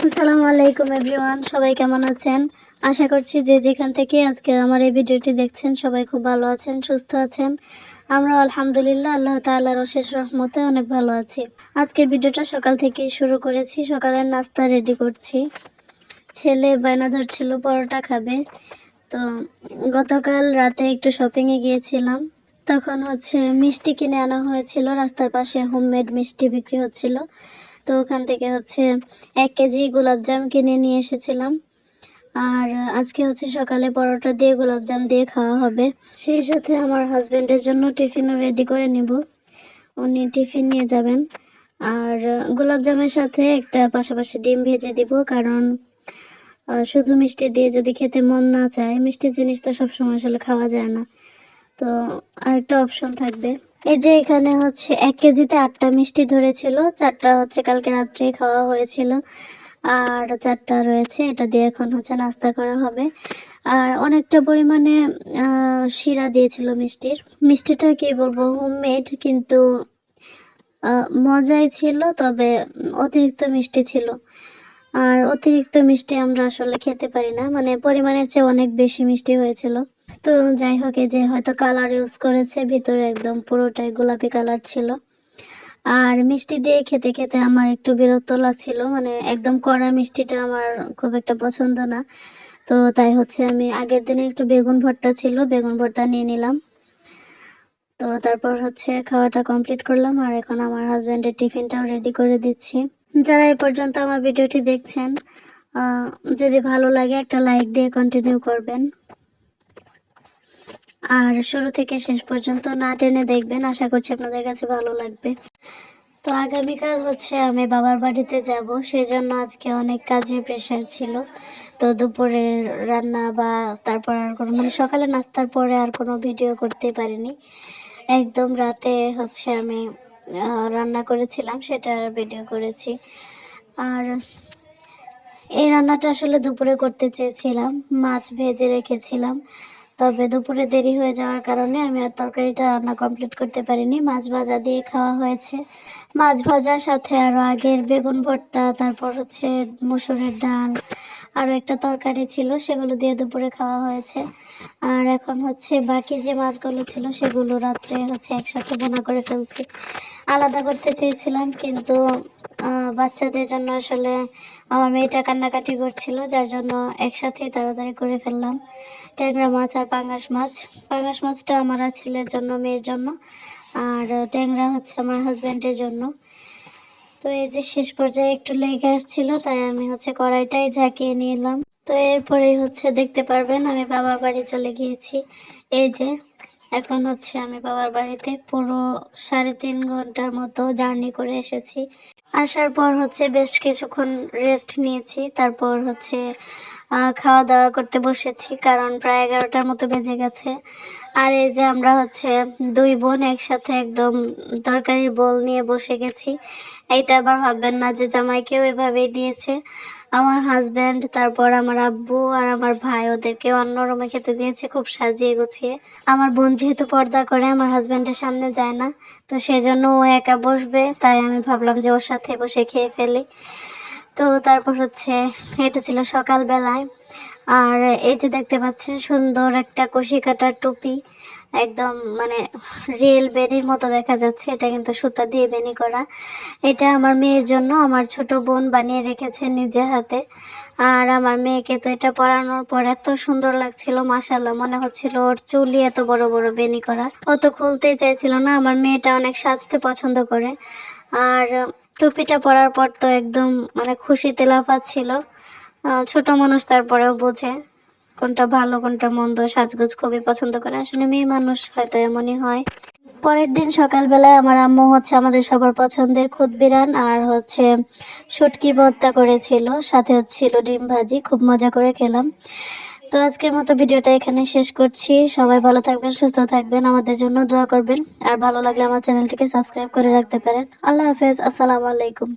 আসসালামু আলাইকুম এভরিওয়ান, সবাই কেমন আছেন? আশা করছি যে যেখান থেকে আজকে আমার এই ভিডিওটি দেখছেন সবাই খুব ভালো আছেন, সুস্থ আছেন। আমরা আলহামদুলিল্লাহ আল্লাহ তাআলার অশেষ রহমতে অনেক ভালো আছি। আজকের ভিডিওটা সকাল থেকেই শুরু করেছি। সকালের নাস্তা রেডি করছি। ছেলে বায়না ধরছিল পরোটা খাবে। তো গতকাল রাতে একটু শপিংয়ে গিয়েছিলাম। তখন মিষ্টি কিনে আনা হয়েছিল, রাস্তার পাশে হোমমেড মিষ্টি বিক্রি হচ্ছিল। তো ওখান থেকে 1 কেজি গোলাপজাম কিনে নিয়ে এসেছিলাম। আর আজকে সকালে পরোটা দিয়ে গোলাপজাম দিয়ে খাওয়া হবে। সেই সাথে আমার হাজব্যান্ডের জন্য টিফিনও রেডি করে নিব, উনি টিফিন নিয়ে যাবেন। আর গোলাপজামের সাথে একটা পাশাপাশি ডিম ভেজে দিব, কারণ শুধু মিষ্টি দিয়ে যদি খেতে মন না চায়, মিষ্টি জিনিস তো সবসময় আসলে খাওয়া যায় না, তো আরেকটা অপশন থাকবে। এই যে এখানে 1 কেজিতে 8টা মিষ্টি ধরেছিল, 4টা কালকে রাত্রে খাওয়া হয়েছিল আর 4টা রয়েছে। এটা দিয়ে এখন নাস্তা করা হবে। আর অনেকটা পরিমাণে শিরা দিয়েছিল মিষ্টিটা কি বলবো, হোমমেড, কিন্তু মজাই ছিল, তবে অতিরিক্ত মিষ্টি ছিল। আর অতিরিক্ত মিষ্টি আমরা আসলে খেতে পারি না, মানে পরিমাণের চেয়ে অনেক বেশি মিষ্টি হয়েছিল। তো যাই হোক, এই যে হয়তো কালার ইউজ করেছে, ভিতরে একদম পুরোটাই গোলাপি কালার ছিল। আর মিষ্টি দিয়ে খেতে খেতে আমার একটু বিরক্ত লাগছিল, মানে একদম কড়া মিষ্টিটা আমার খুব একটা পছন্দ না। তো তাই আমি আগের দিনে একটু বেগুন ভর্তা ছিল, বেগুন ভর্তা নিয়ে নিলাম। তো তারপর খাওয়াটা কমপ্লিট করলাম। আর এখন আমার হাজব্যান্ডের টিফিনটাও রেডি করে দিচ্ছি। যারা এই পর্যন্ত আমার ভিডিওটি দেখছেন, যদি ভালো লাগে একটা লাইক দিয়ে কন্টিনিউ করবেন, আর শুরু থেকে শেষ পর্যন্ত না টেনে দেখবেন। আশা করছি আপনাদের কাছে ভালো লাগবে। তো আগামীকাল আমি বাবার বাড়িতে যাব, সেজন্য আজকে অনেক কাজের প্রেশার ছিল। তো দুপুরে রান্না বা তারপর আর কোনো, মানে সকালে নাস্তার পরে আর কোনো ভিডিও করতে পারিনি। একদম রাতে আমি রান্না করেছিলাম, সেটা ভিডিও করেছি। আর এই রান্নাটা আসলে দুপুরে করতে চেয়েছিলাম, মাছ ভেজে রেখেছিলাম, তবে দুপুরে দেরি হয়ে যাওয়ার কারণে আমি আর তরকারিটা রান্না কমপ্লিট করতে পারিনি। মাছ ভাজা দিয়ে খাওয়া হয়েছে। মাছ ভাজার সাথে আরও আগের বেগুন ভর্তা, তারপর মসুরের ডাল, আরও একটা তরকারি ছিল, সেগুলো দিয়ে দুপুরে খাওয়া হয়েছে। আর এখন বাকি যে মাছগুলো ছিল সেগুলো রাত্রে একসাথে বোনা করে ফেলছি। আলাদা করতে চেয়েছিলাম, কিন্তু বাচ্চাদের জন্য আসলে আমার মেয়েটা কান্নাকাটি করছিল, যার জন্য একসাথেই তাড়াতাড়ি করে ফেললাম। ট্যাংরা মাছ আর পাঙ্গাস মাছ। পাঙ্গাস মাছটা আমার আর ছেলের জন্য, মেয়ের জন্য, আর ট্যাংরা আমার হাজব্যান্ডের জন্য। তো এই যে শেষ পর্যায়ে একটু লেগে আসছিল, তাই আমি কড়াইটাই ঝাঁকিয়ে নিলাম। তো এরপরেই দেখতে পারবেন আমি বাবার বাড়ি চলে গিয়েছি। এই যে এখন আমি বাবার বাড়িতে পুরো 3.5 ঘন্টার মতো জার্নি করে এসেছি। আসার পর বেশ কিছুক্ষণ রেস্ট নিয়েছি, তারপর খাওয়া দাওয়া করতে বসেছি, কারণ প্রায় 11টার মতো বেজে গেছে। আর এই যে আমরা 2 বোন একসাথে একদম তরকারির বোল নিয়ে বসে গেছি। এইটা আবার ভাববেন না যে জামাইকেও এভাবেই দিয়েছে। আমার হাজব্যান্ড, তারপর আমার আব্বু আর আমার ভাই, ওদেরকে অন্য রুমে খেতে দিয়েছে, খুব সাজিয়ে গুছিয়ে। আমার বোন যেহেতু পর্দা করে, আমার হাজব্যান্ডের সামনে যায় না, তো সেজন্য ও একা বসবে, তাই আমি ভাবলাম যে ওর সাথে বসে খেয়ে ফেলি। তো তারপর এটা ছিল সকালবেলায়। আর এই যে দেখতে পাচ্ছেন সুন্দর একটা কষি কাটার টুপি, একদম মানে রিয়েল বেনির মতো দেখা যাচ্ছে। এটা কিন্তু সুতা দিয়ে বেনি করা। এটা আমার মেয়ের জন্য আমার ছোট বোন বানিয়ে রেখেছে নিজে হাতে। আর আমার মেয়েকে তো এটা পরানোর পর এত সুন্দর লাগছিল, মাশাআল্লাহ, মনে হচ্ছিল ওর চুলই এত বড় বড় বেনি করা। ও তো খুলতেই চাইছিল না। আমার মেয়েটা অনেক সাজতে পছন্দ করে, আর টুপিটা পরার পর তো একদম মানে খুশিতে লাফাচ্ছিল। ছোট মানুষ, তারপরেও বোঝে কোনটা ভালো কোনটা মন্দ, সাজগোজ খুবই পছন্দ করে। আসলে মেয়ে মানুষ হয়তো এমনই হয়। পরের দিন সকালবেলায় আমার আম্মু আমাদের সবার পছন্দের খুদ বিরান আর শুটকি ভর্তা করেছিল, সাথে ছিল ডিম ভাজি। খুব মজা করে খেলাম। তো আজকের মতো ভিডিওটা এখানে শেষ করছি। সবাই ভালো থাকবেন, সুস্থ থাকবেন, আমাদের জন্য দোয়া করবেন। আর ভালো লাগলে আমার চ্যানেলটিকে সাবস্ক্রাইব করে রাখতে পারেন। আল্লাহ হাফেজ, আসসালামু আলাইকুম।